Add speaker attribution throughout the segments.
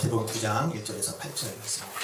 Speaker 1: 마태복음 9장 1절에서 8절 말씀입니다.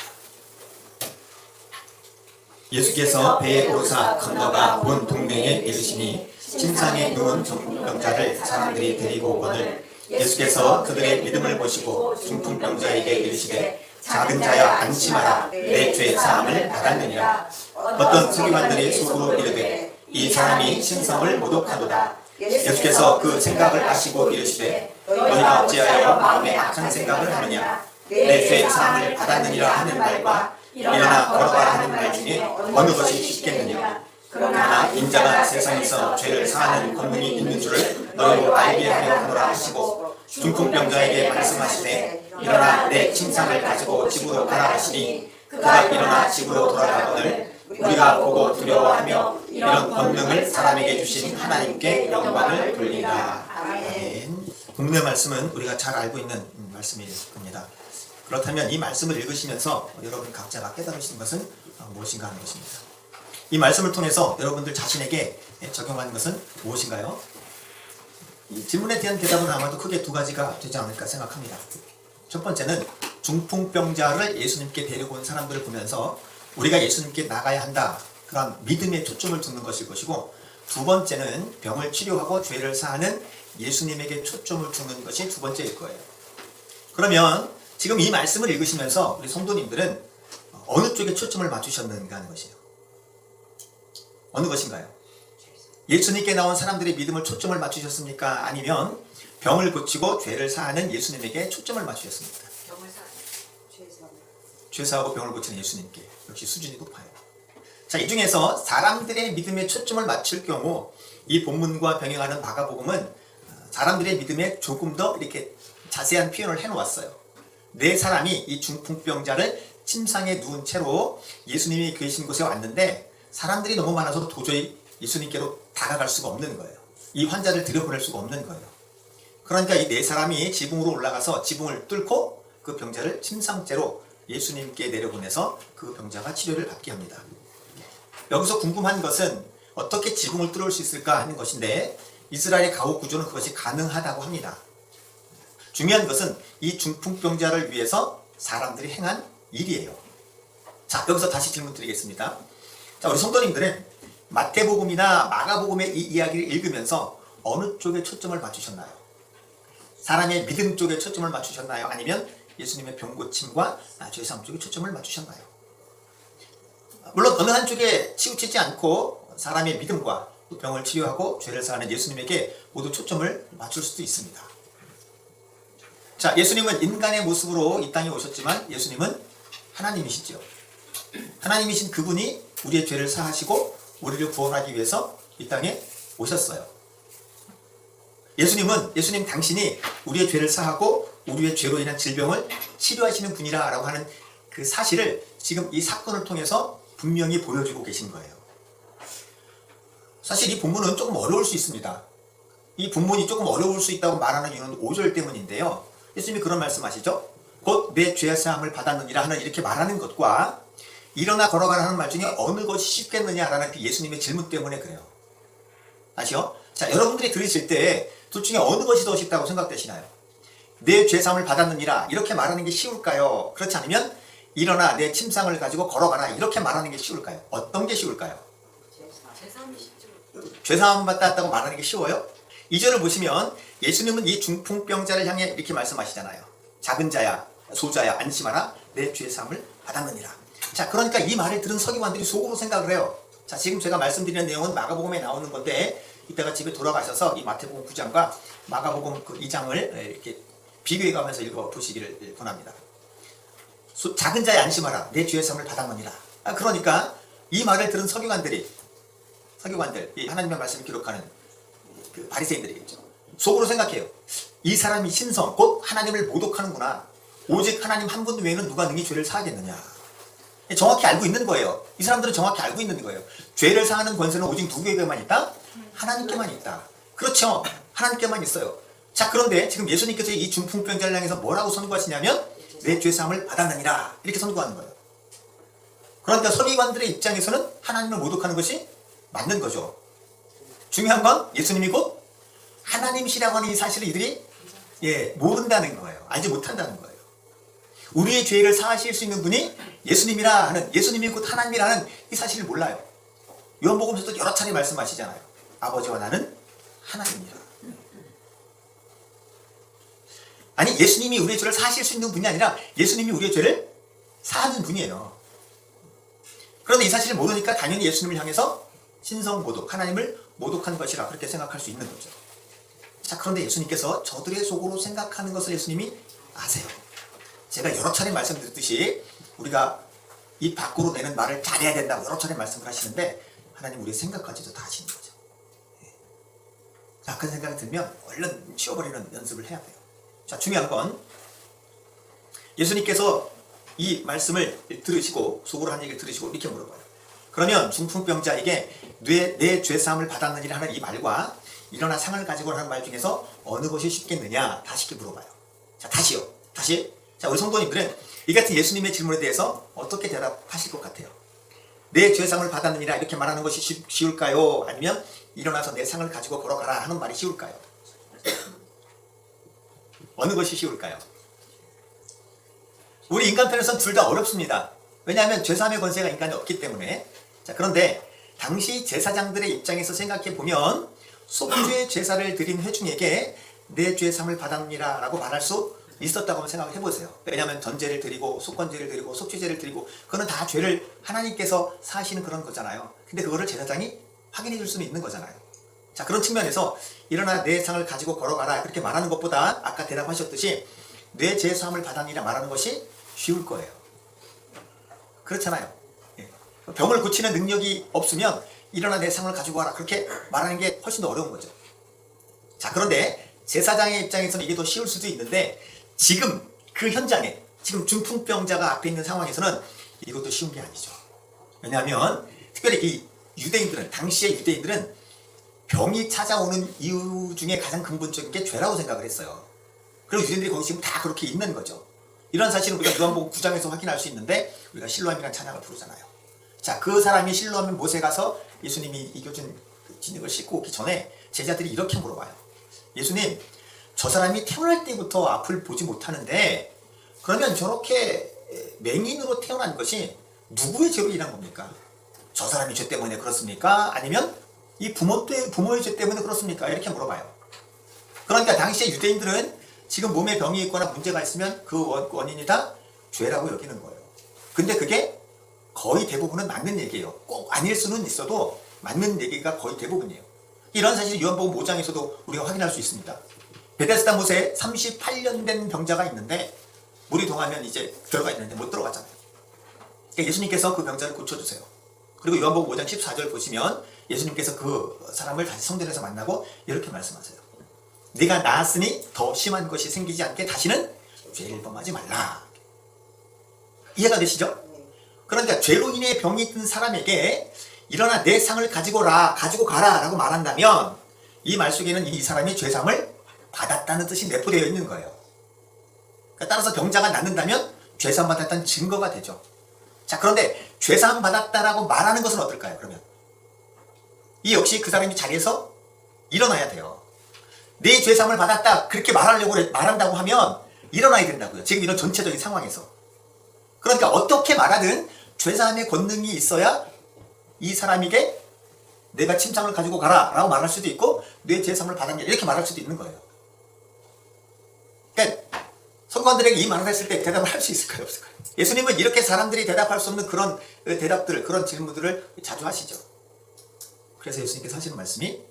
Speaker 1: 예수께서 배에 오르사 건너가 온 동네에 이르시니 침상에 누운 중풍병자를 사람들이 데리고 오거늘 예수께서 그들의 믿음을 보시고 중풍병자에게 이르시되 작은 자야 안심하라 내 죄 사함을 받았느니라. 어떤 서기관들이 속으로 이르되 이 사람이 신성을 모독하도다. 예수께서 그 생각을 아시고 이르시되 너희가 어찌하여 마음에 악한 생각을 하느냐. 내 죄 사함을 받았느니라 하는 말과 일어나 걸어가라 하는 말 중에 어느 것이 쉽겠느냐. 그러나 인자가 세상에서 죄를 사하는 권능이 있는 줄을 너희로 알게 하려 하노라 하시고 중풍병자에게 말씀하시되 일어나 내 침상을 가지고 집으로 가라 하시니 그가 일어나 집으로 돌아가거늘 우리가 보고 두려워하며 이런 권능을 사람에게 주신 하나님께 영광을 돌리라. 아멘. 본문의 말씀은 우리가 잘 알고 있는 말씀일 겁니다. 그렇다면 이 말씀을 읽으시면서 여러분 각자가 깨달으시는 것은 무엇인가 하는 것입니다. 이 말씀을 통해서 여러분들 자신에게 적용하는 것은 무엇인가요? 이 질문에 대한 대답은 아마도 크게 두 가지가 되지 않을까 생각합니다. 첫 번째는 중풍병자를 예수님께 데리고 온 사람들을 보면서 우리가 예수님께 나가야 한다, 그런 믿음의 초점을 두는 것일 것이고, 두 번째는 병을 치료하고 죄를 사하는 예수님에게 초점을 두는 것이 두 번째일 거예요. 그러면 지금 이 말씀을 읽으시면서 우리 성도님들은 어느 쪽에 초점을 맞추셨는가 하는 것이에요. 어느 것인가요? 예수님께 나온 사람들의 믿음을 초점을 맞추셨습니까? 아니면 병을 고치고 죄를 사하는 예수님에게 초점을 맞추셨습니까? 죄 사하고 병을 고치는 예수님께. 역시 수준이 높아요. 자, 이 중에서 사람들의 믿음에 초점을 맞출 경우 이 본문과 병행하는 마가복음은 사람들의 믿음에 조금 더 이렇게 자세한 표현을 해놓았어요. 네 사람이 이 중풍병자를 침상에 누운 채로 예수님이 계신 곳에 왔는데 사람들이 너무 많아서 도저히 예수님께로 다가갈 수가 없는 거예요. 이 환자를 들여보낼 수가 없는 거예요. 그러니까 이 네 사람이 지붕으로 올라가서 지붕을 뚫고 그 병자를 침상째로 예수님께 내려보내서 그 병자가 치료를 받게 합니다. 여기서 궁금한 것은 어떻게 지붕을 뚫을 수 있을까 하는 것인데 이스라엘의 가옥 구조는 그것이 가능하다고 합니다. 중요한 것은 이 중풍병자를 위해서 사람들이 행한 일이에요. 자, 여기서 다시 질문 드리겠습니다. 자, 우리 성도님들은 마태복음이나 마가복음의 이 이야기를 읽으면서 어느 쪽에 초점을 맞추셨나요? 사람의 믿음 쪽에 초점을 맞추셨나요? 아니면 예수님의 병고침과 죄사함 쪽에 초점을 맞추셨나요? 물론 어느 한쪽에 치우치지 않고 사람의 믿음과 병을 치료하고 죄를 사하는 예수님에게 모두 초점을 맞출 수도 있습니다. 자, 예수님은 인간의 모습으로 이 땅에 오셨지만 예수님은 하나님이시죠. 하나님이신 그분이 우리의 죄를 사하시고 우리를 구원하기 위해서 이 땅에 오셨어요. 예수님 당신이 우리의 죄를 사하고 우리의 죄로 인한 질병을 치료하시는 분이라고 하는 그 사실을 지금 이 사건을 통해서 분명히 보여주고 계신 거예요. 사실 이 본문은 조금 어려울 수 있습니다. 이 본문이 조금 어려울 수 있다고 말하는 이유는 5절 때문인데요. 예수님이 그런 말씀하시죠. 곧 내 죄 사함을 받았느니라 하는 이렇게 말하는 것과 일어나 걸어가라 하는 말 중에 어느 것이 쉽겠느냐라는 그 예수님의 질문 때문에 그래요. 아시죠? 자, 여러분들이 들으실 때 둘 중에 어느 것이 더 쉽다고 생각되시나요? 내 죄 사함을 받았느니라 이렇게 말하는 게 쉬울까요? 그렇지 않으면 일어나 내 침상을 가지고 걸어가라 이렇게 말하는 게 쉬울까요? 어떤 게 쉬울까요? 죄 사함을 받았다고 말하는 게 쉬워요? 2절을 보시면 예수님은 이 중풍병자를 향해 이렇게 말씀하시잖아요. 작은 자야, 소자야, 안심하라. 내 죄 사함을 받았느니라. 자, 그러니까 이 말을 들은 서기관들이 속으로 생각을 해요. 자, 지금 제가 말씀드리는 내용은 마가복음에 나오는 건데 이따가 집에 돌아가셔서 이 마태복음 9장과 마가복음 그 2장을 이렇게 비교해 가면서 읽어 보시기를 권합니다. 작은 자야 안심하라. 내 죄 사함을 받았느니라. 그러니까 이 말을 들은 서기관들, 이 하나님의 말씀을 기록하는 그 바리새인들이겠죠. 속으로 생각해요. 이 사람이 신성, 곧 하나님을 모독하는구나. 오직 하나님 한 분 외에는 누가 능히 죄를 사하겠느냐. 정확히 알고 있는 거예요. 이 사람들은 정확히 알고 있는 거예요. 죄를 사하는 권세는 오직 누구에게만 있다? 하나님께만 있다. 그렇죠. 하나님께만 있어요. 자, 그런데 지금 예수님께서 이 중풍병자를 향해서 뭐라고 선고하시냐면 내 죄 사함을 받았느니라 이렇게 선고하는 거예요. 그러니까 서기관들의 입장에서는 하나님을 모독하는 것이 맞는 거죠. 중요한 건 예수님이 곧 하나님이시라고 하는 이 사실을 이들이 모른다는 거예요. 알지 못한다는 거예요. 우리의 죄를 사하실 수 있는 분이 예수님이라 하는, 예수님이 곧 하나님이라는 이 사실을 몰라요. 요한복음에서도 여러 차례 말씀하시잖아요. 아버지와 나는 하나님이라. 아니, 예수님이 우리의 죄를 사하실 수 있는 분이 아니라 예수님이 우리의 죄를 사하는 분이에요. 그런데 이 사실을 모르니까 당연히 예수님을 향해서 신성모독, 하나님을 모독한 것이라 그렇게 생각할 수 있는 거죠. 자, 그런데 예수님께서 저들의 속으로 생각하는 것을 예수님이 아세요. 제가 여러 차례 말씀드렸듯이 우리가 입 밖으로 내는 말을 잘해야 된다고 여러 차례 말씀을 하시는데 하나님 우리의 생각까지도 다 아시는 거죠. 자, 그런 생각이 들면 얼른 치워버리는 연습을 해야 돼요. 자, 중요한 건 예수님께서 이 말씀을 들으시고 속으로 한 얘기를 들으시고 이렇게 물어봐요. 그러면 중풍병자에게 내 죄사함을 받았느니라 하는 이 말과 일어나 상을 가지고 하는 말 중에서 어느 것이 쉽겠느냐 다시 이렇게 물어봐요. 자, 다시. 자, 우리 성도님들은 이 같은 예수님의 질문에 대해서 어떻게 대답하실 것 같아요? 내 죄사함을 받았느니라 이렇게 말하는 것이 쉬울까요? 아니면 일어나서 내 상을 가지고 걸어가라 하는 말이 쉬울까요? 어느 것이 쉬울까요? 우리 인간 편에서는 둘 다 어렵습니다. 왜냐하면 죄사함의 권세가 인간에 없기 때문에. 자, 그런데 당시 제사장들의 입장에서 생각해 보면 속죄 제사를 드린 회중에게 내 죄사함을 받았느니라 라고 말할 수 있었다고 생각을 해보세요. 왜냐하면 전제를 드리고 속건제를 드리고 속죄제를 드리고 그거는 다 죄를 하나님께서 사하시는 그런 거잖아요. 근데 그거를 제사장이 확인해 줄 수는 있는 거잖아요. 자, 그런 측면에서 일어나 내 상을 가지고 걸어가라 그렇게 말하는 것보다 아까 대답하셨듯이 내 죄사함을 받았느니라 말하는 것이 쉬울 거예요. 그렇잖아요. 병을 고치는 능력이 없으면 일어나 내 상을 가지고 와라 그렇게 말하는 게 훨씬 더 어려운 거죠. 자, 그런데 제사장의 입장에서는 이게 더 쉬울 수도 있는데 지금 그 현장에 지금 중풍병자가 앞에 있는 상황에서는 이것도 쉬운 게 아니죠. 왜냐하면 특별히 이 유대인들은, 당시의 유대인들은 병이 찾아오는 이유 중에 가장 근본적인 게 죄라고 생각을 했어요. 그리고 유대인들이 거기 지금 다 그렇게 있는 거죠. 이런 사실은 우리가 요한복음 9장에서 확인할 수 있는데 우리가 실로암이라는 찬양을 부르잖아요. 자, 그 사람이 실로암 못에 가서 예수님이 이겨준 진흙을 씻고 오기 전에 제자들이 이렇게 물어봐요. 예수님, 저 사람이 태어날 때부터 앞을 보지 못하는데 그러면 저렇게 맹인으로 태어난 것이 누구의 죄로 인한 겁니까? 저 사람이 죄 때문에 그렇습니까? 아니면 이 부모의 죄 때문에 그렇습니까? 이렇게 물어봐요. 그러니까 당시에 유대인들은 지금 몸에 병이 있거나 문제가 있으면 그 원인이 다 죄라고 여기는 거예요. 근데 그게 거의 대부분은 맞는 얘기예요. 꼭 아닐 수는 있어도 맞는 얘기가 거의 대부분이에요. 이런 사실 요한복음 5장에서도 우리가 확인할 수 있습니다. 베데스다 못에 38년 된 병자가 있는데 물이 동하면 이제 들어가 있는데 못 들어가잖아요. 그러니까 예수님께서 그 병자를 고쳐주세요. 그리고 요한복음 5장 14절 보시면 예수님께서 그 사람을 다시 성전에서 만나고 이렇게 말씀하세요. 네가 나았으니 더 심한 것이 생기지 않게 다시는 죄를 범하지 말라. 이해가 되시죠? 그러니까 죄로 인해 병이 든 사람에게 일어나 내 상을 가지고 가라 라고 말한다면 이 말 속에는 이 사람이 죄사함을 받았다는 뜻이 내포되어 있는 거예요. 그러니까 따라서 병자가 낫는다면 죄사함 받았다는 증거가 되죠. 자, 그런데 죄사함 받았다라고 말하는 것은 어떨까요? 그러면 이 역시 그 사람이 자리에서 일어나야 돼요. 내 죄사함을 받았다 그렇게 말한다고 하면 일어나야 된다고요. 지금 이런 전체적인 상황에서. 그러니까 어떻게 말하든 죄사함의 권능이 있어야 이 사람에게 내가 침상을 가지고 가라 라고 말할 수도 있고 내 죄사함을 받았냐 이렇게 말할 수도 있는 거예요. 그러니까 선관들에게 이 말을 했을 때 대답을 할 수 있을까요? 없을까요? 예수님은 이렇게 사람들이 대답할 수 없는 그런 대답들을, 그런 질문들을 자주 하시죠. 그래서 예수님께서 하시는 말씀이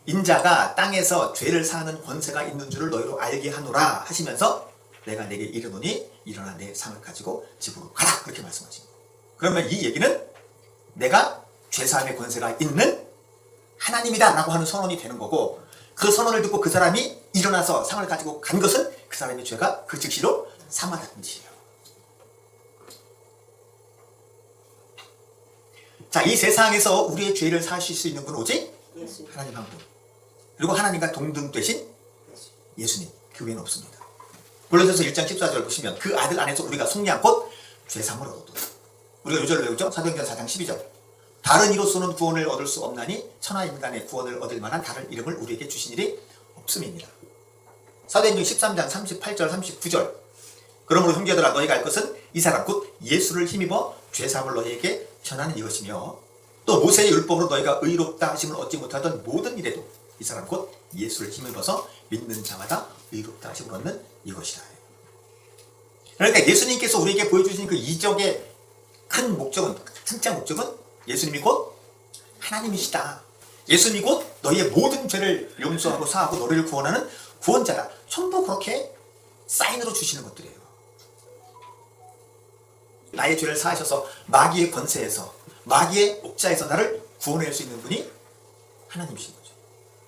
Speaker 1: 인자가 땅에서 죄를 사하는 권세가 있는 줄을 너희로 알게 하노라 하시면서 내가 내게 이르노니 일어나 내 상을 가지고 집으로 가라 그렇게 말씀하십니다. 그러면 이 얘기는 내가 죄사함의 권세가 있는 하나님이다 라고 하는 선언이 되는 거고 그 선언을 듣고 그 사람이 일어나서 상을 가지고 간 것은 그 사람의 죄가 그 즉시로 사마다는 짓이에요. 자, 이 세상에서 우리의 죄를 사하실 수 있는 분은 오직 하나님 한 분. 그리고 하나님과 동등되신 예수님. 그 외에는 없습니다. 골로새서 1장 14절 보시면 그 아들 안에서 우리가 속량 곧 죄사함을 얻었다. 우리가 요절을 외우죠. 사도행전 4장 12절. 다른 이로서는 구원을 얻을 수 없나니 천하 인간의 구원을 얻을 만한 다른 이름을 우리에게 주신 일이 없음입니다. 사도행전 13장 38절 39절. 그러므로 형제들아 너희가 알 것은 이 사람 곧 예수를 힘입어 죄사함을 너희에게 전하는 이것이며 또 모세의 율법으로 너희가 의롭다 하심을 얻지 못하던 모든 일에도 이 사람 곧 예수를 힘입어서 믿는 자마다 의롭다 하심을 얻는 이것이다. 그러니까 예수님께서 우리에게 보여주신 그 이적의 큰 목적은, 진짜 목적은 예수님이 곧 하나님이시다. 예수님이 곧 너희의 모든 죄를 용서하고 사하고 너희를 구원하는 구원자다. 전부 그렇게 사인으로 주시는 것들이에요. 나의 죄를 사하셔서 마귀의 권세에서, 마귀의 옥자에서 나를 구원할 수 있는 분이 하나님이신 거죠.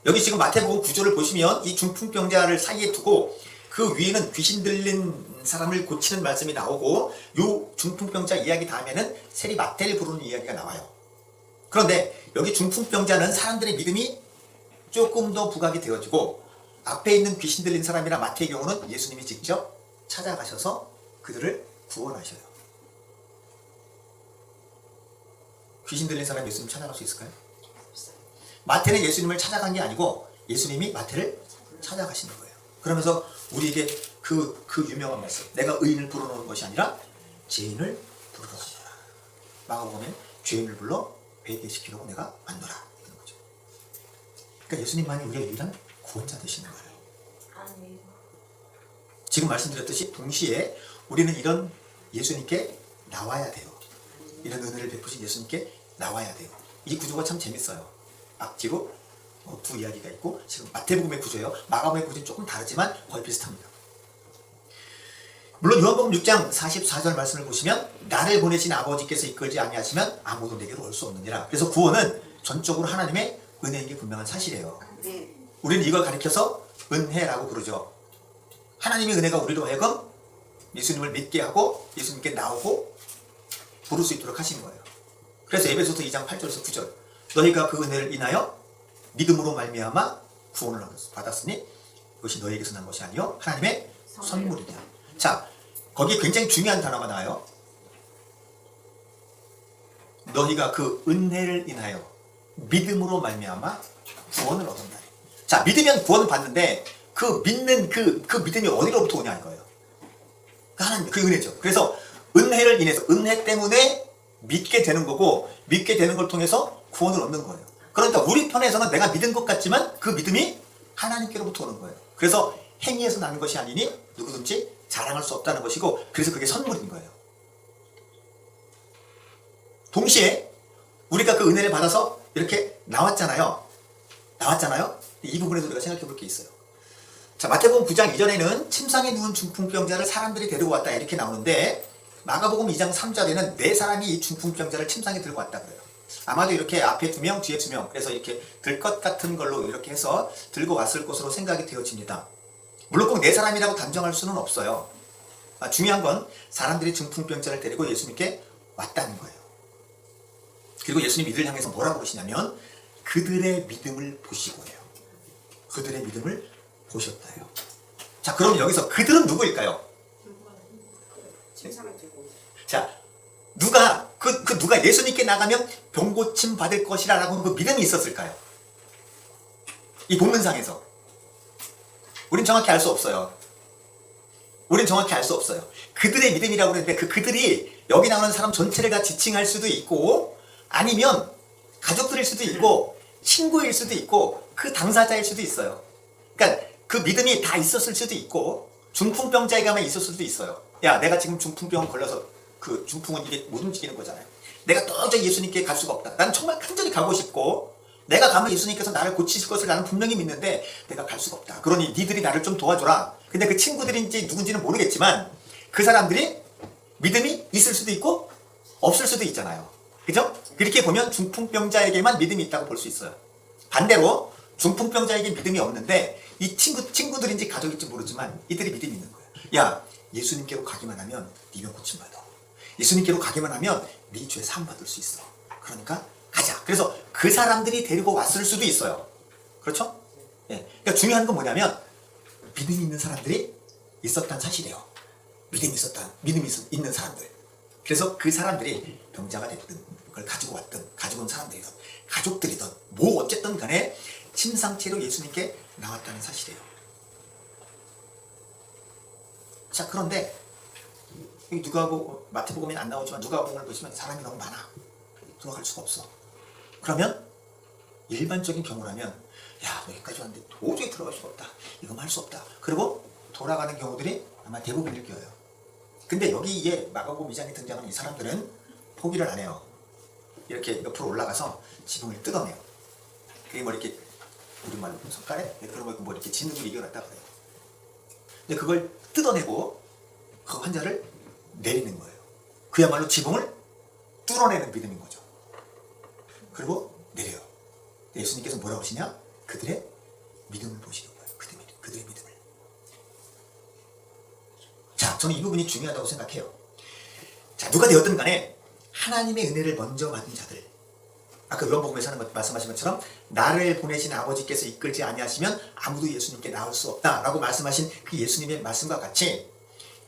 Speaker 1: 여기 지금 마태복음 9조를 보시면 이 중풍병자를 사이에 두고 그 위에는 귀신 들린 사람을 고치는 말씀이 나오고 요 중풍병자 이야기 다음에는 세리마태를 부르는 이야기가 나와요. 그런데 여기 중풍병자는 사람들의 믿음이 조금 더 부각이 되어지고 앞에 있는 귀신 들린 사람이나 마태의 경우는 예수님이 직접 찾아가셔서 그들을 구원하셔요. 귀신 들린 사람 예수님 찾아갈 수 있을까요? 마태는 예수님을 찾아간 게 아니고 예수님이 마태를 찾아가시는 거예요. 그러면서 우리에게 그 유명한 말씀, 내가 의인을 불러놓은 것이 아니라 죄인을 부르러 왔노라. 마가복음에 죄인을 불러 회개시키려고 내가 왔노라 이런 거죠. 그러니까 예수님만이 우리의 유일한 구원자 되시는 거예요. 지금 말씀드렸듯이 동시에 우리는 이런 예수님께 나와야 돼요. 이런 은혜를 베푸신 예수님께 나와야 돼요. 이 구조가 참 재밌어요. 앞뒤로 두 이야기가 있고 지금 마태복음의 구조예요. 마가복음의 구조는 조금 다르지만 거의 비슷합니다. 물론 요한복음 6장 44절 말씀을 보시면 나를 보내신 아버지께서 이끌지 아니하시면 아무도 내게로 올 수 없느니라. 그래서 구원은 전적으로 하나님의 은혜인 게 분명한 사실이에요. 우리는 이걸 가리켜서 은혜라고 부르죠. 하나님의 은혜가 우리로 하여금 예수님을 믿게 하고 예수님께 나오고 부를 수 있도록 하시는 거예요. 그래서 에베소서 2장 8절에서 9절 너희가 그 은혜를 인하여 믿음으로 말미암아 구원을 받았으니 그것이 너희에게서 난 것이 아니요 하나님의 선물이냐. 자, 거기에 굉장히 중요한 단어가 나와요. 너희가 그 은혜를 인하여 믿음으로 말미암아 구원을 얻었나니. 자, 믿으면 구원을 받는데 그 믿는 그 믿음이 어디로부터 오냐 이거예요. 하나님 그 은혜죠. 그래서 은혜를 인해서 은혜 때문에 믿게 되는 거고 믿게 되는 걸 통해서 구원을 얻는 거예요. 그러니까 우리 편에서는 내가 믿은 것 같지만 그 믿음이 하나님께로부터 오는 거예요. 그래서 행위에서 나는 것이 아니니 누구든지 자랑할 수 없다는 것이고 그래서 그게 선물인 거예요. 동시에 우리가 그 은혜를 받아서 이렇게 나왔잖아요. 이 부분에서 우리가 생각해 볼 게 있어요. 자, 마태복음 9장 이전에는 침상에 누운 중풍병자를 사람들이 데리고 왔다 이렇게 나오는데 마가복음 2장 3절에는 네 사람이 이 중풍병자를 침상에 들고 왔다 그래요. 아마도 이렇게 앞에 2명 뒤에 2명 그래서 이렇게 들 것 같은 걸로 이렇게 해서 들고 왔을 것으로 생각이 되어집니다. 물론 꼭 네 사람이라고 단정할 수는 없어요. 중요한 건 사람들이 중풍병자를 데리고 예수님께 왔다는 거예요. 그리고 예수님이 이들을 향해서 뭐라고 그러시냐면 그들의 믿음을 보시고요. 그들의 믿음을 보셨다요. 자, 그럼 여기서 그들은 누구일까요? 자, 누가 누가 예수님께 나가면 병고침 받을 것이라고 그 믿음이 있었을까요? 이 본문상에서 우린 정확히 알 수 없어요. 그들의 믿음이라고 그러는데 그들이 여기 나오는 사람 전체를 다 지칭할 수도 있고 아니면 가족들일 수도 있고 친구일 수도 있고 그 당사자일 수도 있어요. 그러니까 그 믿음이 다 있었을 수도 있고 중풍병자에 가면 있었을 수도 있어요. 야, 내가 지금 중풍병 걸려서 그 중풍은 이게 못 움직이는 거잖아요. 내가 도저히 예수님께 갈 수가 없다. 나는 정말 간절히 가고 싶고 내가 가면 예수님께서 나를 고치실 것을 나는 분명히 믿는데 내가 갈 수가 없다. 그러니 니들이 나를 좀 도와줘라. 근데 그 친구들인지 누군지는 모르겠지만 그 사람들이 믿음이 있을 수도 있고 없을 수도 있잖아요. 그죠? 그렇게 보면 중풍병자에게만 믿음이 있다고 볼 수 있어요. 반대로 중풍병자에게 믿음이 없는데 이 친구들인지 가족일지 모르지만 이들이 믿음이 있는 거예요. 야, 예수님께로 가기만 하면 네가 고침받아. 예수님께로 가기만 하면 네 죄 사함 받을 수 있어. 그러니까 가자. 그래서 그 사람들이 데리고 왔을 수도 있어요. 그렇죠? 예. 그러니까 중요한 건 뭐냐면 믿음이 있는 사람들이 있었다는 사실이에요. 믿음이 있는 사람들. 그래서 그 사람들이 병자가 됐든 그걸 가지고 왔든 가지고 온 사람들이든 가족들이든 뭐 어쨌든 간에 침상체로 예수님께 나왔다는 사실이에요. 자, 그런데 여기 누가복음, 마태복음에 안 나오지만 누가복음을 보시면 사람이 너무 많아. 들어갈 수가 없어. 그러면 일반적인 경우라면 야, 너 여기까지 왔는데 도저히 들어갈 수가 없다. 이거 할 수 없다. 그리고 돌아가는 경우들이 아마 대부분일 거예요. 근데 여기 이게 마가복음 2장에 등장하는 이 사람들은 포기를 안 해요. 이렇게 옆으로 올라가서 지붕을 뜯어내요. 그게 뭐 이렇게 우리말로 손가락에 그런 거 뭐 이렇게 진흙을 이겨놨다 그래요. 근데 그걸 뜯어내고 그 환자를 내리는 거예요. 그야말로 지붕을 뚫어내는 믿음인 거죠. 그리고 내려요. 예수님께서 뭐라고 하시냐? 그들의 믿음을 보시는 거예요. 그들의 믿음을. 자, 저는 이 부분이 중요하다고 생각해요. 자, 누가 되었든 간에 하나님의 은혜를 먼저 받은 자들, 아까 요한복음에서 말씀하신 것처럼 나를 보내신 아버지께서 이끌지 아니하시면 아무도 예수님께 나올 수 없다라고 말씀하신 그 예수님의 말씀과 같이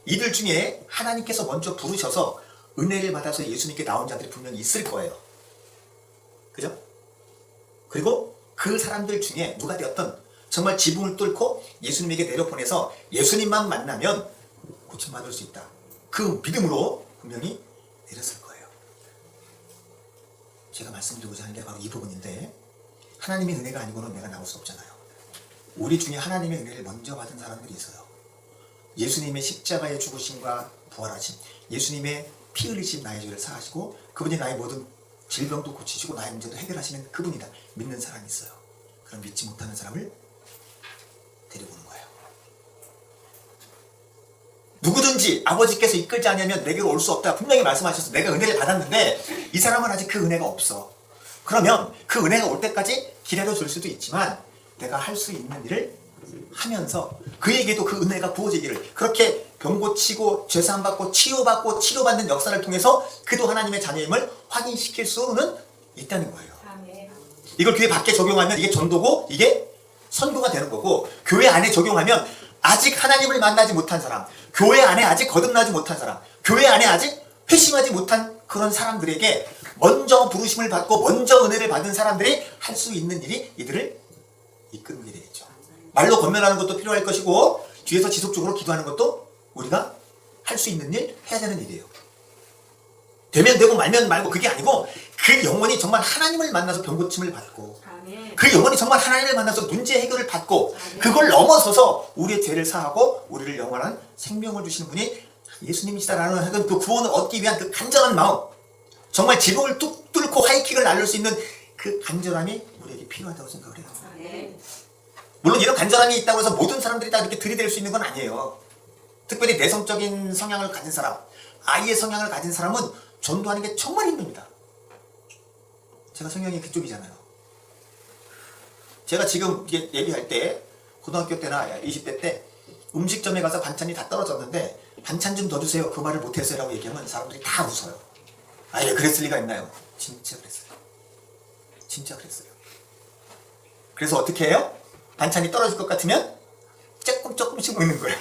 Speaker 1: 이들 중에 하나님께서 먼저 부르셔서 은혜를 받아서 예수님께 나온 자들이 분명히 있을 거예요. 그죠? 그리고 그 사람들 중에 누가 되었든 정말 지붕을 뚫고 예수님에게 내려보내서 예수님만 만나면 고침받을 수 있다. 그 믿음으로 분명히 내렸을 거예요. 제가 말씀드리고자 하는 게 바로 이 부분인데, 하나님의 은혜가 아니고는 내가 나올 수 없잖아요. 우리 중에 하나님의 은혜를 먼저 받은 사람들이 있어요. 예수님의 십자가의 죽으심과 부활하심, 예수님의 피 흘리심 나의 죄를 사하시고 그분이 나의 모든 질병도 고치시고 나의 문제도 해결하시는 그분이다. 믿는 사람이 있어요. 그럼 믿지 못하는 사람을 데리고 오는 거예요. 누구든지 아버지께서 이끌지 않으면 내게로 올 수 없다. 분명히 말씀하셔서 내가 은혜를 받았는데 이 사람은 아직 그 은혜가 없어. 그러면 그 은혜가 올 때까지 기다려줄 수도 있지만 내가 할 수 있는 일을 하면서 그에게도 그 은혜가 부어지기를, 그렇게 병 고치고 죄사함 받고 치유받고 치료받는 역사를 통해서 그도 하나님의 자녀임을 확인시킬 수는 있다는 거예요. 이걸 교회 밖에 적용하면 이게 전도고 이게 선교가 되는 거고, 교회 안에 적용하면 아직 하나님을 만나지 못한 사람, 교회 안에 아직 거듭나지 못한 사람, 교회 안에 아직 회심하지 못한 그런 사람들에게 먼저 부르심을 받고 먼저 은혜를 받은 사람들이 할 수 있는 일이 이들을 이끄는 게 되겠죠. 말로 권면하는 것도 필요할 것이고 뒤에서 지속적으로 기도하는 것도 우리가 할 수 있는 일, 해야 되는 일이에요. 되면 되고 말면 말고 그게 아니고 그 영혼이 정말 하나님을 만나서 병고침을 받고 그 영혼이 정말 하나님을 만나서 문제 해결을 받고 그걸 넘어서서 우리의 죄를 사하고 우리를 영원한 생명을 주시는 분이 예수님이시다라는 그 구원을 얻기 위한 그 간절한 마음, 정말 지붕을 뚝 뚫고 하이킥을 날릴 수 있는 그 간절함이 우리에게 필요하다고 생각을 해요. 물론 이런 간절함이 있다고 해서 모든 사람들이 다 이렇게 들이댈 수 있는 건 아니에요. 특별히 내성적인 성향을 가진 사람, 아이의 성향을 가진 사람은 전도하는 게 정말 힘듭니다. 제가 성향이 그쪽이잖아요. 제가 지금 예비할 때 고등학교 때나 20대 때 음식점에 가서 반찬이 다 떨어졌는데 반찬 좀 더 주세요. 그 말을 못했어요 라고 얘기하면 사람들이 다 웃어요. 아예 그랬을 리가 있나요? 진짜 그랬어요. 진짜 그랬어요. 그래서 어떻게 해요? 반찬이 떨어질 것 같으면 조금씩 먹는 거야.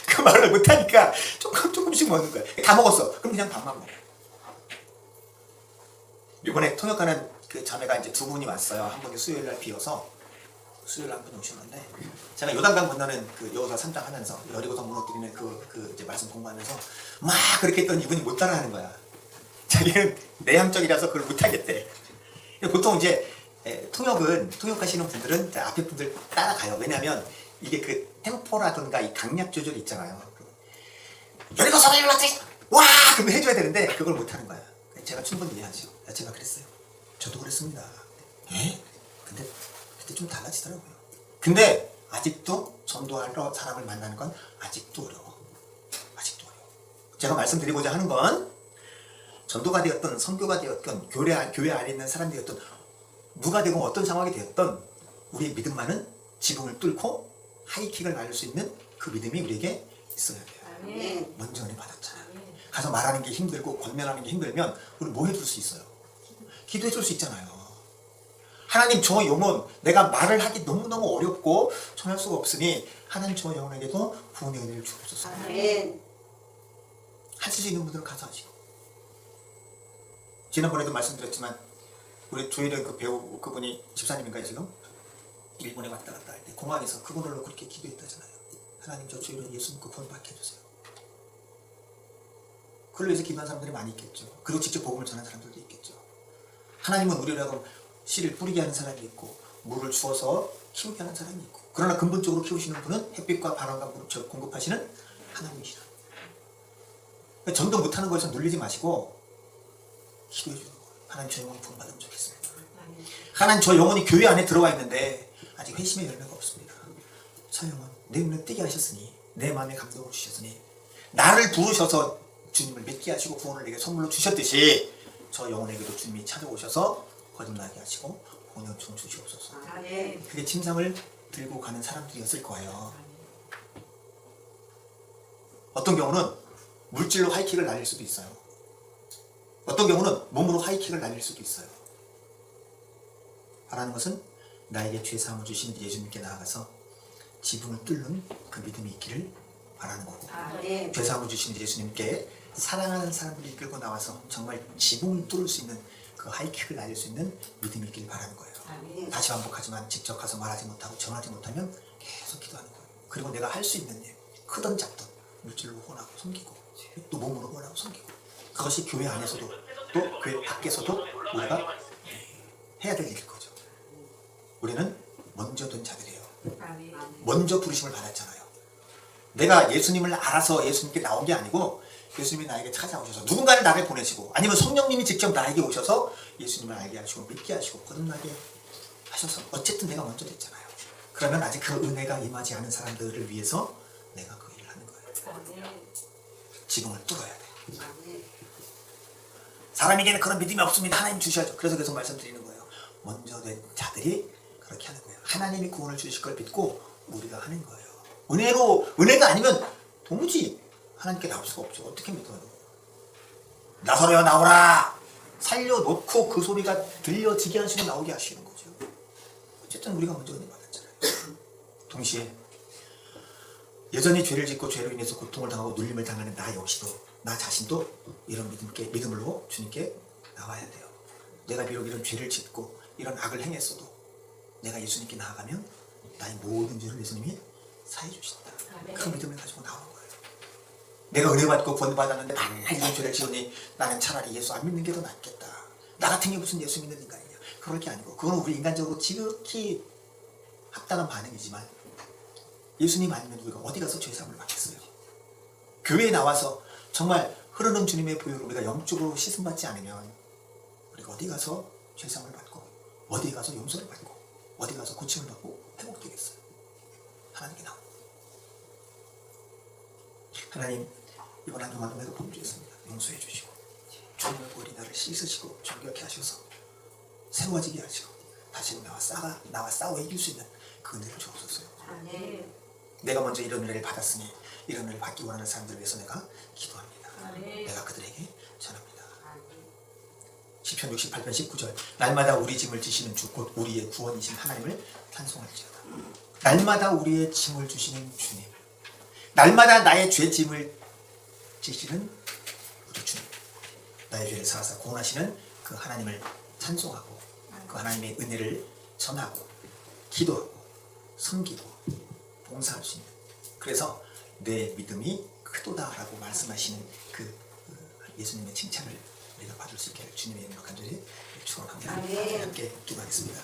Speaker 1: 그 말을 못하니까 조금씩 먹는 거야. 다 먹었어. 그럼 그냥 밥만 먹어. 이번에 통역하는 그 자매가 이제 두 분이 왔어요. 한 분이 수요일 날 비어서 수요일 날 한 분이 오셨는데, 제가 요단강 건너는 그 여호수아 3장 하면서 여리고성 무너뜨리는 그 이제 말씀 공부하면서 막 그렇게 했더니 이분이 못 따라하는 거야. 자기는 내향적이라서 그걸 못 하겠대. 보통 이제 통역하시는 분들은 앞에 분들 따라가요. 왜냐하면 이게 그 템포라든가 이 강약 조절이 있잖아요. 여리고성 와! 그러면 해줘야 되는데 그걸 못 하는 거야. 제가 충분히 이해하죠. 제가 그랬어요. 저도 그랬습니다. 예? 근데 좀 달라지더라고요. 근데 아직도 전도하러 사람을 만나는 건 아직도 어려워. 아직도 어려워. 제가 말씀드리고자 하는 건 전도가 되었던 선교가 되었던 교회 안에 있는 사람이 되었던 누가 되고 어떤 상황이 되었던 우리의 믿음만은 지붕을 뚫고 하이킥을 날릴 수 있는 그 믿음이 우리에게 있어야 돼요. 먼저 은혜 받았잖아. 가서 말하는 게 힘들고 권면하는 게 힘들면 우리 뭐 해줄 수 있어요? 기도해 줄 수 있잖아요. 하나님, 저 영혼 내가 말을 하기 너무너무 어렵고 전할 수가 없으니 하나님 저 영혼에게도 구원의 은혜를 주옵소서. 하실 수 있는 분들은 가서 하시고. 지난번에도 말씀드렸지만 우리 조일의 그 배우 그분이 집사님인가요 지금? 일본에 왔다 갔다 할 때 공항에서 그분으로 그렇게 기도했다잖아요. 하나님 저 조일은 예수 믿고 구원 받게 해주세요.
Speaker 2: 그걸 위해서 기도하는 사람들이 많이 있겠죠. 그리고 직접 복음을 전하는 사람들도 있겠죠. 하나님은 우리라고 씨를 뿌리게 하는 사람이 있고 물을 주어서 키우게 하는 사람이 있고, 그러나 근본적으로 키우시는 분은 햇빛과 바람과 물을 공급하시는 하나님이시라. 그러니까 전도 못하는 거에서 눌리지 마시고 기도해 주는 거예요. 하나님 저 영혼이 구원받으면 좋겠습니다. 하나님 저 영혼이 교회 안에 들어가 있는데 아직 회심의 열매가 없습니다. 저 영혼 내 눈에 띄게 하셨으니, 내 마음에 감동을 주셨으니, 나를 부르셔서 주님을 믿게 하시고 구원을 내게 선물로 주셨듯이 저 영혼에게도 주님이 찾아오셔서 거듭나게 하시고 본연총 주시옵소서. 그게 침상을 들고 가는 사람들이었을 거예요. 어떤 경우는 물질로 하이킥을 날릴 수도 있어요. 어떤 경우는 몸으로 하이킥을 날릴 수도 있어요. 바라는 것은 나에게 죄사함을 주신 예수님께 나아가서 지붕을 뚫는 그 믿음이 있기를 바라는 거고, 죄사함을 주신 예수님께 사랑하는 사람들이 이끌고 나와서 정말 지붕을 뚫을 수 있는 그 하이킥을 날릴 수 있는 믿음이 있기를 바라는 거예요. 다시 반복하지만 직접 가서 말하지 못하고 전하지 못하면 계속 기도하는 거예요. 그리고 내가 할 수 있는 일, 크든 작든 물질로 후원하고 섬기고 또 몸으로 후원하고 섬기고, 그것이 교회 안에서도 또 교회 밖에서도 우리가 해야 될 일일 거죠. 우리는 먼저 된 자들이에요. 먼저 부르심을 받았잖아요. 내가 예수님을 알아서 예수님께 나온 게 아니고 예수님이 나에게 찾아오셔서 누군가를 나를 보내시고, 아니면 성령님이 직접 나에게 오셔서 예수님을 알게 하시고 믿게 하시고 거듭나게 하셔서 어쨌든 내가 먼저 됐잖아요. 그러면 아직 그 은혜가 임하지 않은 사람들을 위해서 내가 그 일을 하는 거예요. 지붕을 뚫어야 돼. 사람에게는 그런 믿음이 없습니다. 하나님 주셔야죠. 그래서 계속 말씀드리는 거예요. 먼저 된 자들이 그렇게 하는 거예요. 하나님이 구원을 주실 걸 믿고 우리가 하는 거예요. 은혜가 아니면 도무지 하나님께 나올 수가 없죠. 어떻게 믿어요? 나서려 나오라! 살려놓고 그 소리가 들려지게 하시고 나오게 하시는 거죠. 어쨌든 우리가 먼저 은혜 받았잖아요. 동시에 여전히 죄를 짓고 죄로 인해서 고통을 당하고 눌림을 당하는 나 역시도, 나 자신도 이런 믿음으로 주님께 나와야 돼요. 내가 비록 이런 죄를 짓고 이런 악을 행했어도 내가 예수님께 나아가면 나의 모든 죄를 예수님이 사해 주신다. 그 믿음을 가지고 나오는 거예요. 내가 은혜 받고 구원 받았는데 이런 죄를 지으니 나는 차라리 예수 안 믿는 게 더 낫겠다. 나 같은 게 무슨 예수 믿는 인간이냐. 그럴 게 아니고, 그건 우리 인간적으로 지극히 합당한 반응이지만 예수님 아니면 우리가 어디 가서 죄사함을 받겠어요? 교회에 나와서 정말 흐르는 주님의 보혈로 우리가 영적으로 씻음받지 않으면 우리가 어디 가서 죄사함을 받고, 어디 가서 용서를 받고, 어디 가서 고침을 받고 회복되겠어요? 하나님께 나옵니다. 하나님, 이번 한 주간도 내가 범죄했습니다. 용서해 주시고 주님의 보혈이 나를 씻으시고 정결케 하셔서 새로워지게 하시고 다시 나와 싸워 이길 수 있는 그 은혜를 주옵소서. 내가 먼저 이런 은혜를 받았으니 이런 은혜를 받기 원하는 사람들을 위해서 내가 기도합니다. 내가 그들에게 전합니다. 시편 68편 19절, 날마다 우리 짐을 지시는 주 곧 우리의 구원이신 하나님을 찬송할지어다. 날마다 우리의 짐을 주시는 주님, 날마다 나의 죄 짐을 지시는 우리 주님, 나의 죄를 사하사 구원하시는 그 하나님을 찬송하고 그 하나님의 은혜를 전하고 기도하고 섬기고 봉사할 수 있는, 그래서 내 믿음이 크도다라고 말씀하시는 그 예수님의 칭찬을 우리가 받을 수 있게 주님의 이름으로 간절히 축원합니다. 함께 기도하겠습니다.